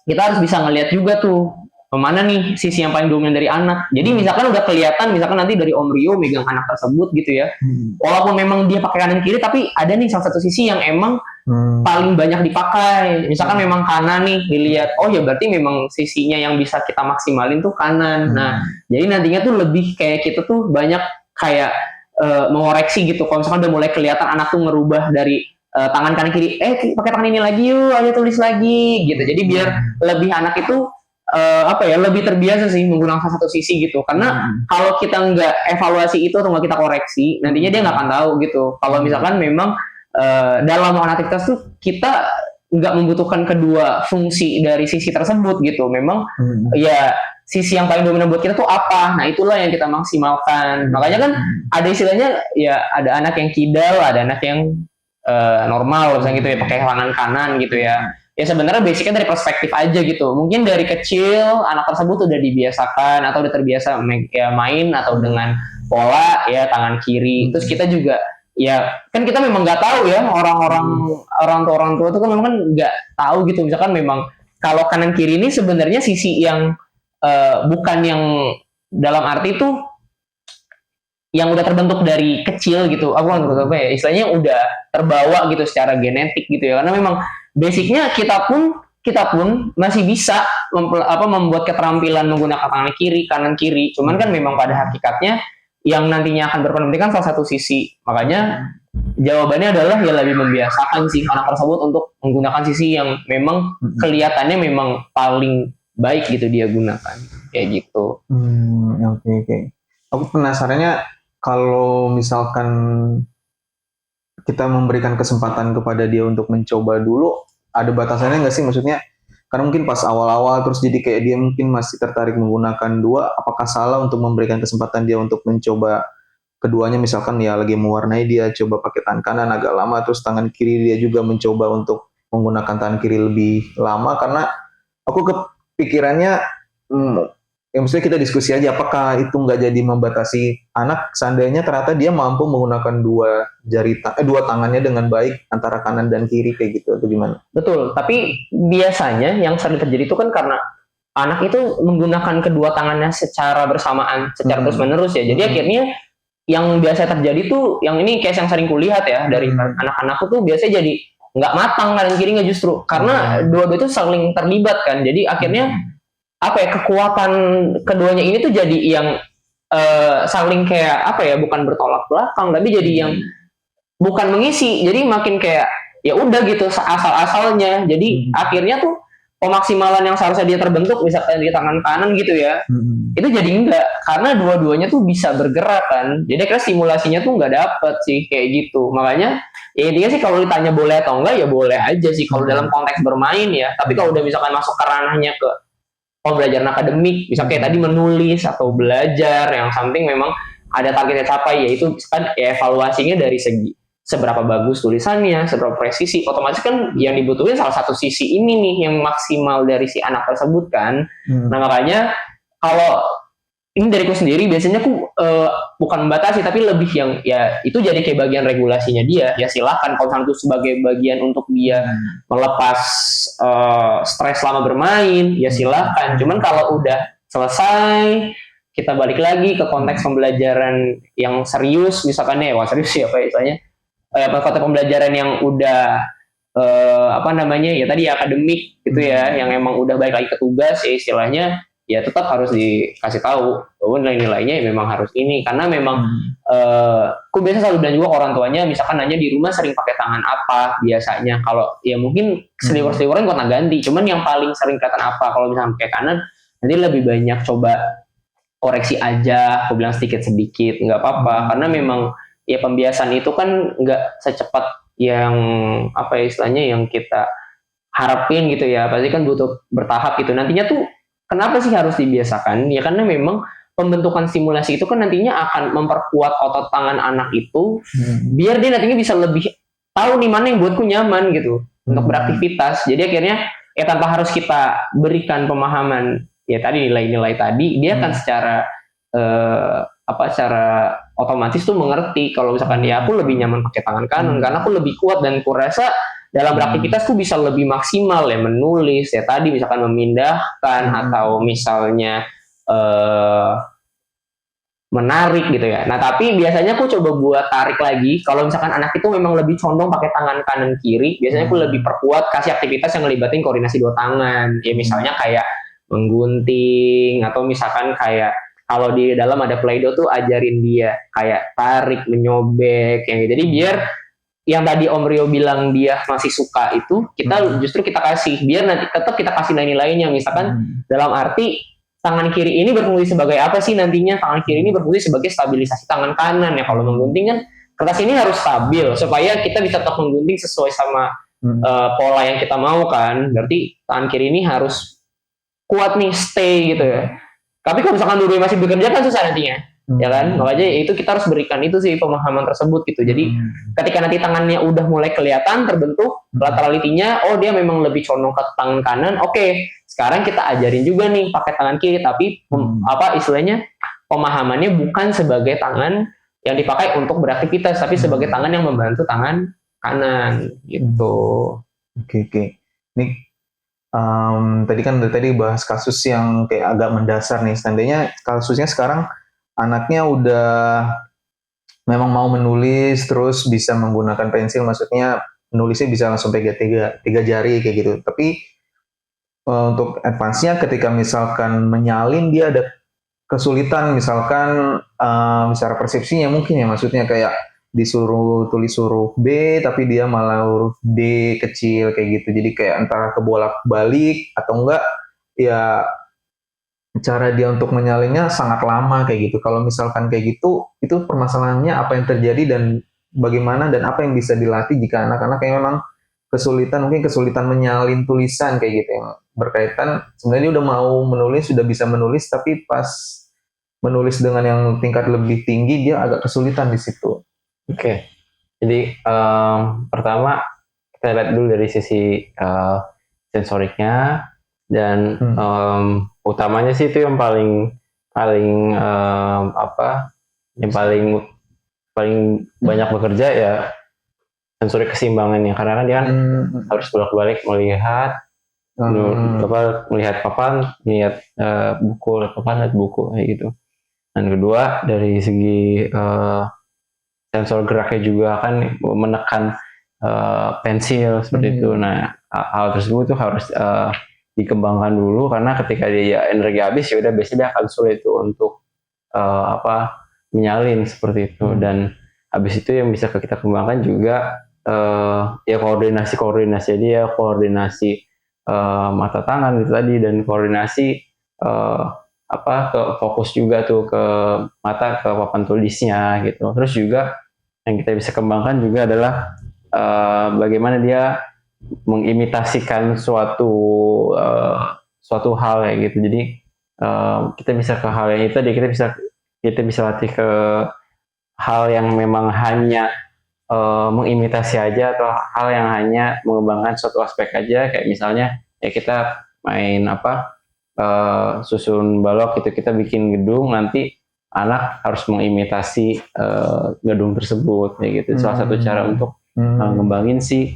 kita harus bisa ngelihat juga tuh mana nih sisi yang paling dominan dari anak. Jadi misalkan udah kelihatan, misalkan nanti dari Om Rio megang anak tersebut gitu ya. Walaupun memang dia pakai kanan kiri, tapi ada nih salah satu sisi yang emang paling banyak dipakai. Misalkan memang kanan nih dilihat, oh ya berarti memang sisinya yang bisa kita maksimalin tuh kanan. Nah, jadi nantinya tuh lebih kayak kita tuh banyak kayak mengoreksi gitu. Kalau misalkan udah mulai kelihatan anak tuh ngerubah dari tangan kanan kiri, pakai tangan ini lagi yuk, ayo tulis lagi gitu. Jadi biar lebih anak itu lebih terbiasa sih menggunakan salah satu sisi gitu. Karena kalau kita nggak evaluasi itu atau nggak kita koreksi, nantinya dia nggak akan tahu gitu. Kalau misalkan memang dalam melakukan aktivitas tuh kita nggak membutuhkan kedua fungsi dari sisi tersebut gitu. Memang ya sisi yang paling dominan buat kita tuh apa? Nah itulah yang kita maksimalkan. Makanya kan ada istilahnya ya ada anak yang kidal, ada anak yang normal misalnya gitu ya pakai tangan kanan gitu ya. Ya sebenarnya basicnya dari perspektif aja gitu. Mungkin dari kecil anak tersebut udah dibiasakan atau udah terbiasa main atau dengan pola ya tangan kiri. Terus kita juga ya kan kita memang nggak tahu ya orang tua tuh kan memang kan nggak tahu gitu. Misalkan memang kalau kanan kiri ini sebenarnya sisi yang bukan yang dalam arti tuh yang udah terbentuk dari kecil gitu. Aku nggak tahu apa ya istilahnya udah terbawa gitu secara genetik gitu ya. Karena memang basicnya kita pun masih bisa membuat keterampilan menggunakan tangan kiri, kanan kiri. Cuman kan memang pada hakikatnya yang nantinya akan berperan penting kan salah satu sisi. Makanya jawabannya adalah ya lebih membiasakan sih anak tersebut untuk menggunakan sisi yang memang kelihatannya memang paling baik gitu dia gunakan. Kayak gitu. Oke. Aku penasarannya kalau misalkan kita memberikan kesempatan kepada dia untuk mencoba dulu, ada batasannya nggak sih? Maksudnya, karena mungkin pas awal-awal terus jadi kayak dia mungkin masih tertarik menggunakan dua, apakah salah untuk memberikan kesempatan dia untuk mencoba keduanya? Misalkan ya lagi mewarnai dia coba pakai tangan kanan agak lama, terus tangan kiri dia juga mencoba untuk menggunakan tangan kiri lebih lama, karena aku kepikirannya ya maksudnya kita diskusi aja apakah itu nggak jadi membatasi anak seandainya ternyata dia mampu menggunakan dua tangannya dengan baik antara kanan dan kiri kayak gitu atau gimana? Betul, tapi biasanya yang sering terjadi itu kan karena anak itu menggunakan kedua tangannya secara bersamaan, secara terus-menerus ya. Jadi akhirnya yang biasa terjadi tuh, yang ini case yang sering kulihat ya dari anak-anak tuh biasanya jadi nggak matang kanan kirinya justru karena dua-dua itu saling terlibat kan. Jadi akhirnya apa ya kekuatan keduanya ini tuh jadi yang saling kayak apa ya bukan bertolak belakang tapi jadi yang bukan mengisi jadi makin kayak ya udah gitu asal-asalnya jadi akhirnya tuh pemaksimalan yang seharusnya dia terbentuk misalkan di tangan kanan gitu ya itu jadi enggak karena dua-duanya tuh bisa bergerak kan jadi akhirnya stimulasinya tuh nggak dapet sih kayak gitu makanya ya intinya sih kalau ditanya boleh atau enggak ya boleh aja sih kalau dalam konteks bermain ya tapi kalau udah misalkan masuk ke ranahnya ke pembelajaran akademik, bisa kayak tadi menulis atau belajar yang something memang ada targetnya capai, yaitu kan ya evaluasinya dari segi seberapa bagus tulisannya, seberapa presisi, otomatis kan yang dibutuhin salah satu sisi ini nih yang maksimal dari si anak tersebut kan. Nah makanya kalau ini dariku sendiri biasanya aku bukan membatasi tapi lebih yang ya itu jadi kayak bagian regulasinya dia ya silakan kalau itu sebagai bagian untuk dia melepas stres selama bermain ya silakan cuman kalau udah selesai kita balik lagi ke konteks pembelajaran yang serius misalkan ya serius ya apa istilahnya konteks pembelajaran yang udah apa namanya ya tadi akademik gitu ya yang emang udah balik lagi ke tugas ya istilahnya ya tetap harus dikasih tahu bahwa nilai-nilainya ya memang harus ini karena memang aku biasa selalu bilang juga orang tuanya misalkan nanya di rumah sering pakai tangan apa biasanya kalau ya mungkin seliwer-seliweran gonta ganti cuman yang paling sering kelihatan apa kalau misalkan pakai kanan nanti lebih banyak coba koreksi aja aku bilang sedikit nggak apa-apa karena memang ya pembiasaan itu kan nggak secepat yang apa ya istilahnya yang kita harapin gitu ya pasti kan butuh bertahap gitu nantinya tuh kenapa sih harus dibiasakan? Ya karena memang pembentukan stimulasi itu kan nantinya akan memperkuat otot tangan anak itu biar dia nantinya bisa lebih tahu nih mana yang buatku nyaman gitu untuk beraktivitas. Jadi akhirnya ya tanpa harus kita berikan pemahaman ya tadi nilai-nilai tadi dia akan secara secara otomatis tuh mengerti kalau misalkan ya aku lebih nyaman pakai tangan kanan karena aku lebih kuat dan kurasa dalam beraktivitas tuh bisa lebih maksimal ya menulis ya tadi misalkan memindahkan atau misalnya menarik gitu ya. Nah tapi biasanya aku coba buat tarik lagi kalau misalkan anak itu memang lebih condong pakai tangan kanan kiri biasanya aku lebih perkuat kasih aktivitas yang ngelibatin koordinasi dua tangan ya misalnya kayak menggunting atau misalkan kayak kalau di dalam ada Play-Doh tuh ajarin dia kayak tarik menyobek yang gitu. Jadi biar yang tadi Om Rio bilang dia masih suka itu kita justru kita kasih biar nanti tetap kita kasih nilai-nilainya misalkan dalam arti tangan kiri ini berfungsi sebagai apa sih nantinya tangan kiri ini berfungsi sebagai stabilisasi tangan kanan ya kalau menggunting kan kertas ini harus stabil supaya kita bisa tetap menggunting sesuai sama pola yang kita mau kan. Berarti tangan kiri ini harus kuat nih, stay gitu ya. Tapi kalau misalkan dua masih bekerja kan susah nantinya. Ya kan, makanya itu kita harus berikan itu sih pemahaman tersebut gitu. Jadi ketika nanti tangannya udah mulai kelihatan terbentuk lateralitinya, oh dia memang lebih condong ke tangan kanan, oke. Sekarang kita ajarin juga nih pakai tangan kiri, tapi istilahnya pemahamannya bukan sebagai tangan yang dipakai untuk beraktivitas, tapi sebagai tangan yang membantu tangan kanan gitu. Oke. Ini tadi kan tadi bahas kasus yang kayak agak mendasar nih. Seandainya kasusnya sekarang anaknya udah memang mau menulis terus bisa menggunakan pensil, maksudnya nulisnya bisa langsung pegang tiga jari kayak gitu. Tapi untuk advance-nya ketika misalkan menyalin dia ada kesulitan, misalkan secara persepsinya mungkin ya, maksudnya kayak disuruh tulis huruf B tapi dia malah huruf D kecil kayak gitu. Jadi kayak antara kebolak-balik atau enggak ya cara dia untuk menyalinnya sangat lama kayak gitu. Kalau misalkan kayak gitu, itu permasalahannya apa yang terjadi dan bagaimana dan apa yang bisa dilatih jika anak-anak yang memang mungkin kesulitan menyalin tulisan kayak gitu, yang berkaitan sebenarnya dia udah mau menulis, sudah bisa menulis, tapi pas menulis dengan yang tingkat lebih tinggi dia agak kesulitan di situ. Oke. Jadi pertama kita lihat dulu dari sisi sensoriknya. Dan utamanya sih itu yang paling yang paling banyak bekerja ya sensorik keseimbangannya, karena kan dia kan harus bolak-balik melihat melihat papan, lihat buku, lihat buku kayak gitu. Dan kedua dari segi sensor geraknya juga kan menekan pensil seperti itu. Nah hal tersebut tuh harus dikembangkan dulu, karena ketika dia energi habis ya udah biasanya dia akan sulit tuh untuk menyalin seperti itu. Dan habis itu yang bisa kita kembangkan juga ya koordinasi dia, koordinasi mata tangan itu tadi, dan koordinasi ke fokus juga tuh ke mata, ke papan tulisnya gitu. Terus juga yang kita bisa kembangkan juga adalah bagaimana dia mengimitasikan suatu hal kayak gitu. Jadi kita bisa ke hal yang itu tadi, kita bisa latih ke hal yang memang hanya mengimitasi aja, atau hal yang hanya mengembangkan suatu aspek aja, kayak misalnya ya kita main susun balok gitu, kita bikin gedung, nanti anak harus mengimitasi gedung tersebut kayak gitu. Salah satu cara untuk ngembangin sih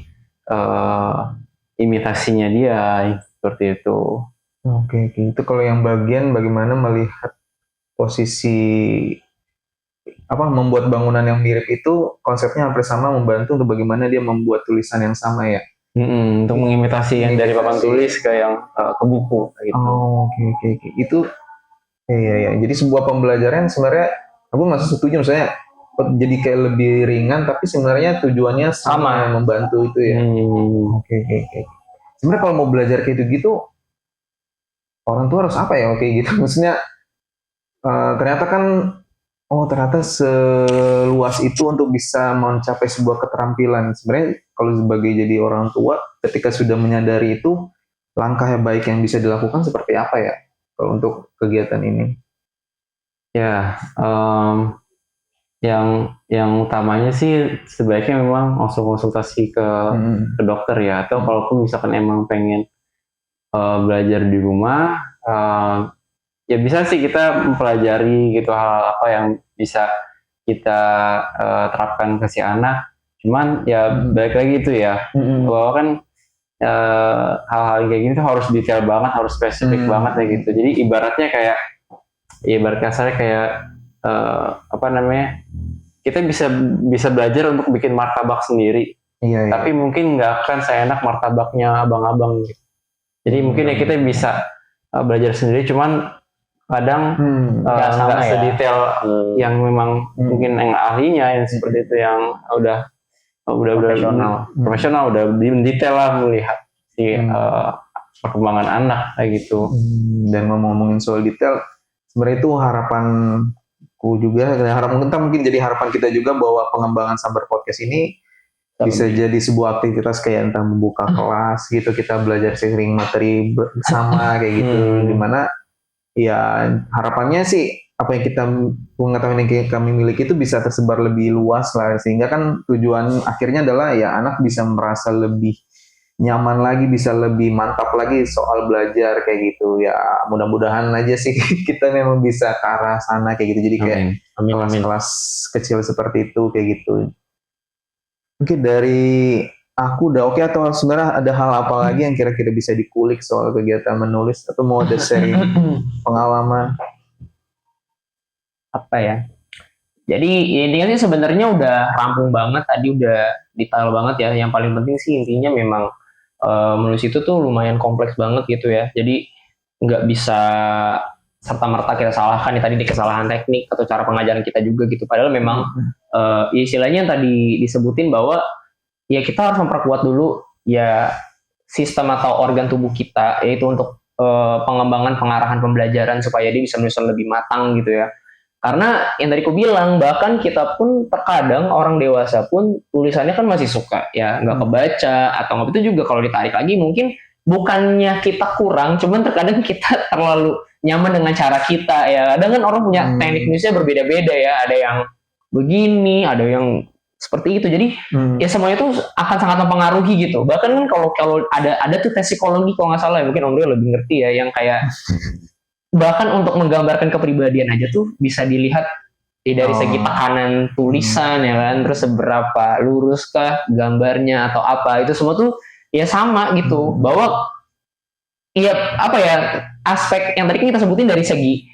imitasinya dia seperti itu. Oke. Itu kalau yang bagian bagaimana melihat posisi membuat bangunan yang mirip itu, konsepnya hampir sama, membantu untuk bagaimana dia membuat tulisan yang sama ya. Untuk mengimitasi yang dari papan tulis ke yang ke buku gitu. Oke. Itu ya. Jadi sebuah pembelajaran sebenarnya aku masih setuju, misalnya jadi kayak lebih ringan, tapi sebenarnya tujuannya sama, membantu itu ya. Oke. Sebenarnya kalau mau belajar kayak gitu orang tua harus apa ya? Oke gitu. Maksudnya ternyata seluas itu untuk bisa mencapai sebuah keterampilan. Sebenarnya kalau sebagai jadi orang tua, ketika sudah menyadari itu, langkah yang baik yang bisa dilakukan seperti apa ya kalau untuk kegiatan ini? Ya, yang utamanya sih sebaiknya memang langsung konsultasi ke dokter ya, atau kalaupun misalkan emang pengen belajar di rumah, ya bisa sih kita mempelajari gitu hal apa yang bisa kita terapkan ke si anak. Cuman ya balik lagi itu ya, bahwa kan hal-hal kayak gini tuh harus detail banget, harus spesifik banget kayak gitu. Jadi ibaratnya kayak kasarnya kayak kita bisa belajar untuk bikin martabak sendiri. Iya. Tapi mungkin nggak akan seenak martabaknya abang-abang gitu. Jadi mungkin ya kita bisa belajar sendiri, cuman kadang nggak sedetail yang memang mungkin yang ahlinya yang seperti itu, yang udah profesional, udah detail lah melihat si perkembangan anak kayak gitu. Dan ngomongin soal detail, sebenarnya itu harapanku juga, mungkin jadi harapan kita juga, bahwa pengembangan Sambar Podcast ini bisa jadi sebuah aktivitas kayak entah membuka kelas gitu, kita belajar sharing materi bersama kayak gitu, dimana ya harapannya sih apa yang kita pengetahuan yang kami miliki itu bisa tersebar lebih luas lah, sehingga kan tujuan akhirnya adalah ya anak bisa merasa lebih nyaman lagi, bisa lebih mantap lagi soal belajar kayak gitu ya. Mudah-mudahan aja sih kita memang bisa ke arah sana kayak gitu, jadi kayak Amin. kelas-kelas kecil seperti itu kayak gitu. Mungkin dari aku udah oke, atau sebenarnya ada hal apa lagi yang kira-kira bisa dikulik soal kegiatan menulis, atau mau ada sharing pengalaman? Apa ya? Jadi intinya sih sebenarnya udah rampung banget tadi, udah detail banget ya. Yang paling penting sih intinya memang menulis itu tuh lumayan kompleks banget gitu ya. Jadi nggak bisa serta merta kita salahkan ya tadi di kesalahan teknik atau cara pengajaran kita juga gitu. Padahal memang istilahnya yang tadi disebutin bahwa ya kita harus memperkuat dulu ya sistem atau organ tubuh kita, yaitu untuk pengembangan pengarahan pembelajaran supaya dia bisa menulis lebih matang gitu ya. Karena yang tadi aku bilang, bahkan kita pun terkadang orang dewasa pun tulisannya kan masih suka ya nggak kebaca, atau itu juga kalau ditarik lagi mungkin bukannya kita kurang, cuman terkadang kita terlalu nyaman dengan cara kita ya. Kadang kan orang punya teknik nulisnya berbeda-beda ya, ada yang begini, ada yang seperti itu. Jadi ya semuanya itu akan sangat mempengaruhi gitu. Bahkan kan kalau ada tuh tes psikologi kalau nggak salah ya, mungkin Om Rio lebih ngerti ya, yang kayak bahkan untuk menggambarkan kepribadian aja tuh bisa dilihat dari segi tekanan tulisan ya kan, terus seberapa luruskah gambarnya atau apa, itu semua tuh ya sama gitu, bahwa ya apa ya, aspek yang tadi kita sebutin dari segi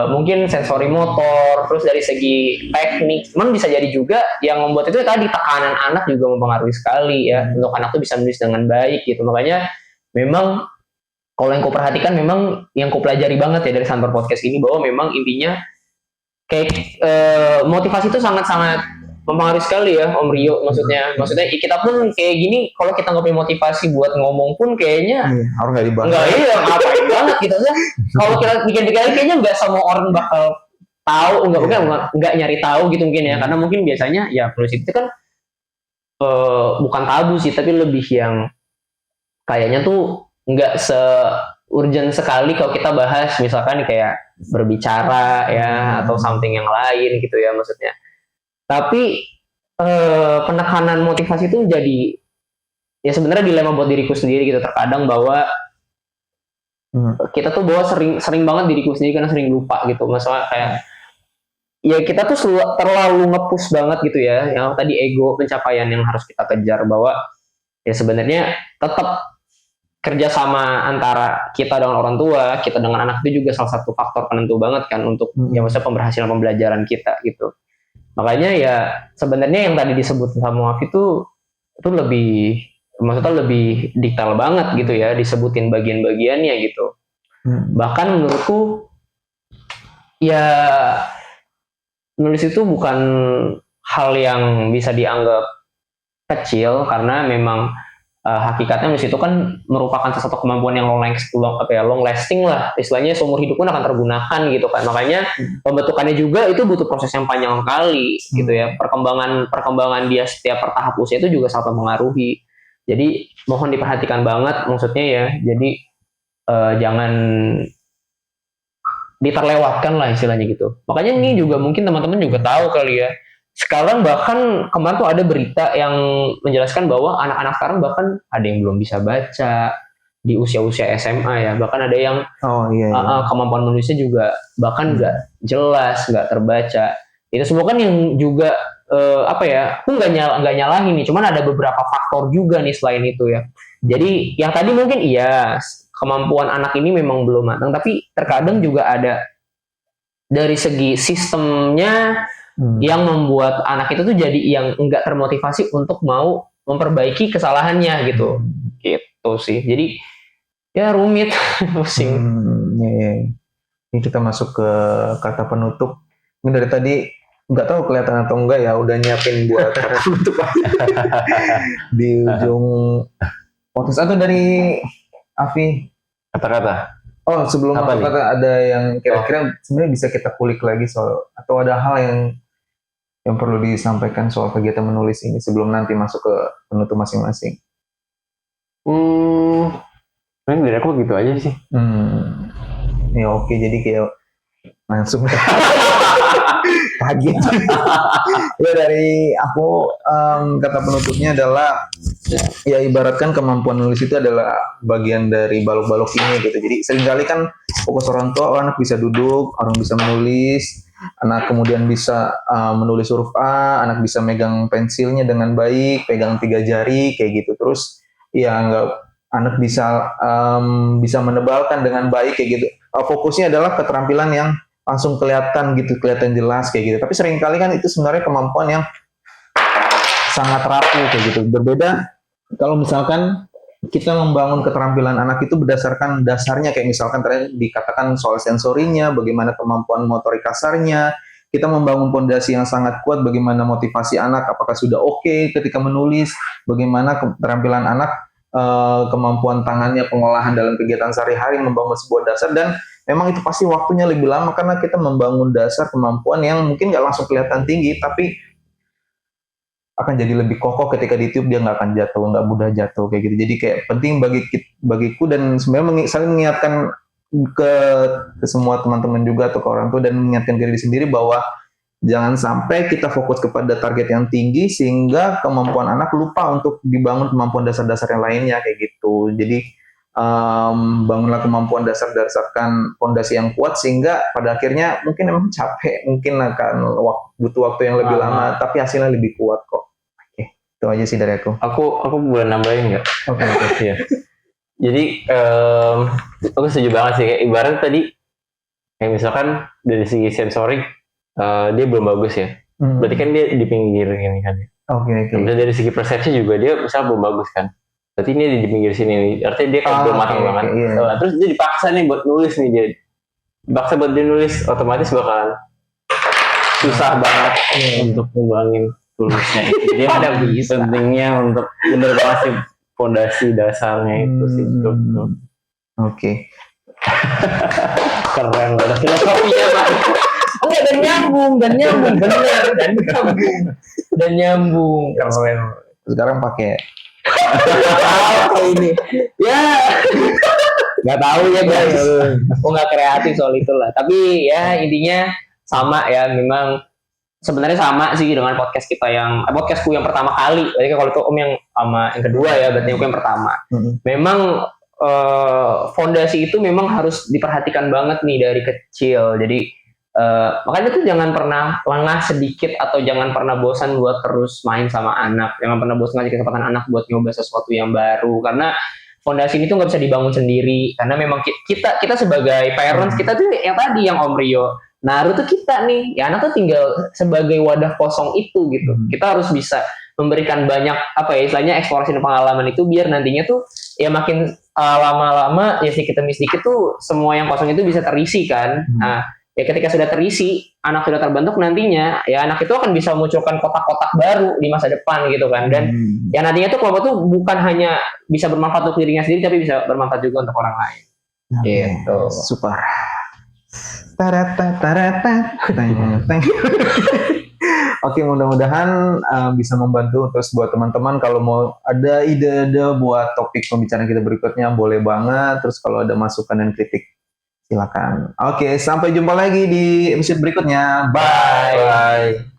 mungkin sensori motor, terus dari segi teknik, cuman bisa jadi juga yang membuat itu tadi tekanan anak juga mempengaruhi sekali ya, untuk anak tuh bisa menulis dengan baik gitu. Makanya memang kalau yang ku perhatikan, memang yang ku pelajari banget ya dari Santor Podcast ini, bahwa memang intinya kayak motivasi itu sangat-sangat mempengaruhi sekali ya Om Rio. Maksudnya kita pun kayak gini, kalau kita nggak punya motivasi buat ngomong pun kayaknya harus nggak dibahas. Iya, ngapain banget gitu ya. Kalau kita bikin kayaknya nggak semua orang bakal tahu, nggak nyari tahu gitu mungkin ya, karena mungkin biasanya ya tulis itu kan bukan tabu sih, tapi lebih yang kayaknya tuh nggak se-urgent sekali kalau kita bahas misalkan kayak berbicara ya, atau something yang lain gitu ya maksudnya. Tapi penekanan motivasi itu jadi ya sebenarnya dilema buat diriku sendiri gitu terkadang, bahwa kita tuh sering banget diriku sendiri karena sering lupa gitu. Masalah kayak ya kita tuh terlalu nge-push banget gitu ya, yang tadi ego pencapaian yang harus kita kejar, bahwa ya sebenarnya tetap kerjasama antara kita dengan orang tua, kita dengan anak itu juga salah satu faktor penentu banget kan untuk ya maksudnya pemberhasilan pembelajaran kita gitu. Makanya ya sebenarnya yang tadi disebut sama Wafi itu lebih, maksudnya lebih detail banget gitu ya, disebutin bagian-bagiannya gitu. Bahkan menurutku ya nulis itu bukan hal yang bisa dianggap kecil, karena memang hakikatnya nulis itu kan merupakan salah satu kemampuan yang long lasting lah, istilahnya seumur hidup pun akan tergunakan gitu kan. Makanya pembentukannya juga itu butuh proses yang panjang sekali gitu ya. Perkembangan dia setiap tahap usia itu juga sangat mempengaruhi. Jadi mohon diperhatikan banget maksudnya ya. Jadi jangan diterlewatkan lah istilahnya gitu. Makanya ini juga mungkin teman-teman juga tahu kali ya. Sekarang bahkan kemarin tuh ada berita yang menjelaskan bahwa anak-anak sekarang bahkan ada yang belum bisa baca di usia-usia SMA ya, bahkan ada yang kemampuan menulisnya juga bahkan nggak jelas, nggak terbaca. Itu semua kan yang juga apa ya, aku nggak nyalahin nih, cuman ada beberapa faktor juga nih selain itu ya. Jadi yang tadi mungkin iya kemampuan anak ini memang belum matang, tapi terkadang juga ada dari segi sistemnya yang membuat anak itu tuh jadi yang enggak termotivasi untuk mau memperbaiki kesalahannya gitu. Gitu sih. Jadi ya rumit, pusing. Ini kita masuk ke kata penutup. Ini dari tadi nggak tahu kelihatan atau enggak ya, udah nyiapin buat kata penutup di ujung podcast. Atau dari Afi kata-kata. Oh, sebelum kata ada yang kira-kira sebenarnya bisa kita kulik lagi soal, atau ada hal yang yang perlu disampaikan soal kegiatan menulis ini sebelum nanti masuk ke penutup masing-masing? Sebenarnya dari aku gitu aja sih. Ya oke, jadi kayak langsung kaget. Ya dari aku kata penutupnya adalah ya ibaratkan kemampuan nulis itu adalah bagian dari balok-balok ini gitu. Jadi seringkali kan fokus orang tua, anak bisa duduk, orang bisa menulis, anak kemudian bisa menulis huruf A, anak bisa megang pensilnya dengan baik, pegang 3 jari kayak gitu. Terus ya anak bisa bisa menebalkan dengan baik kayak gitu. Fokusnya adalah keterampilan yang langsung kelihatan gitu, kelihatan jelas kayak gitu. Tapi seringkali kan itu sebenarnya kemampuan yang sangat rapuh kayak gitu. Berbeda kalau misalkan kita membangun keterampilan anak itu berdasarkan dasarnya, kayak misalkan tadi dikatakan soal sensorinya, bagaimana kemampuan motorik kasarnya, kita membangun fondasi yang sangat kuat, bagaimana motivasi anak, apakah sudah oke ketika menulis, bagaimana keterampilan anak, kemampuan tangannya, pengolahan dalam kegiatan sehari-hari, membangun sebuah dasar, dan memang itu pasti waktunya lebih lama karena kita membangun dasar kemampuan yang mungkin nggak langsung kelihatan tinggi, tapi akan jadi lebih kokoh ketika ditiup, dia nggak akan jatuh, nggak mudah jatuh kayak gitu. Jadi kayak penting bagiku dan sebenarnya saling mengingatkan ke semua teman-teman juga atau ke orang tua, dan mengingatkan diri sendiri bahwa jangan sampai kita fokus kepada target yang tinggi sehingga kemampuan anak lupa untuk dibangun kemampuan dasar-dasar yang lainnya kayak gitu. Jadi bangunlah kemampuan dasar berdasarkan fondasi yang kuat sehingga pada akhirnya mungkin memang capek, mungkin akan butuh waktu yang lebih lama, tapi hasilnya lebih kuat kok. Oke, itu aja sih dari aku. Aku boleh nambahin nggak? Oke. Iya. Jadi aku setuju banget sih, kayak ibarat tadi kayak misalkan dari segi sensorik dia belum bagus ya. Berarti kan dia di pinggir ini kan. Oke. Misalnya dari segi persepsi juga dia misalnya belum bagus kan. Berarti ini di pinggir sini nih. Artinya dia kan belum matang banget. Iya. Nah, terus dia dipaksa nih buat nulis nih dia. Dipaksa buat dia nulis, otomatis bakalan susah banget untuk ngembangin tulisnya. Jadi ada pentingnya untuk bener banget sih fondasi dasarnya itu sih. Oke. Keren banget. Filosofinya Pak. Enggak, dan nyambung, bener, dan nyambung. Keren. Sekarang pakai Apa ini? Ya, nggak tahu ya guys. Aku nggak kreatif soal itulah. Tapi ya intinya sama ya. Memang sebenarnya sama sih dengan podcast kita podcastku yang pertama kali. Berarti kalau itu Om yang sama yang kedua ya. Berarti aku yang pertama. Memang fondasi itu memang harus diperhatikan banget nih dari kecil. Jadi makanya tuh jangan pernah lengah sedikit atau jangan pernah bosan buat terus main sama anak, jangan pernah bosan ngasih kesempatan anak buat nyoba sesuatu yang baru, karena fondasi ini tuh nggak bisa dibangun sendiri, karena memang kita sebagai parents, kita tuh yang tadi yang Om Rio naruh tuh kita nih, ya anak tuh tinggal sebagai wadah kosong itu gitu. Kita harus bisa memberikan banyak istilahnya eksplorasi dan pengalaman itu, biar nantinya tuh ya makin lama-lama ya sedikit demi sedikit tuh semua yang kosong itu bisa terisi kan. Nah ya ketika sudah terisi, anak sudah terbentuk nantinya, ya anak itu akan bisa memunculkan kotak-kotak baru di masa depan gitu kan. Dan ya nantinya tuh kelompok tuh bukan hanya bisa bermanfaat untuk dirinya sendiri, tapi bisa bermanfaat juga untuk orang lain. Gitu. Super. Tarata. Oke, mudah-mudahan bisa membantu. Terus buat teman-teman kalau mau ada ide-ide buat topik pembicaraan kita berikutnya, boleh banget. Terus kalau ada masukan dan kritik, silakan. Oke, sampai jumpa lagi di episode berikutnya. Bye.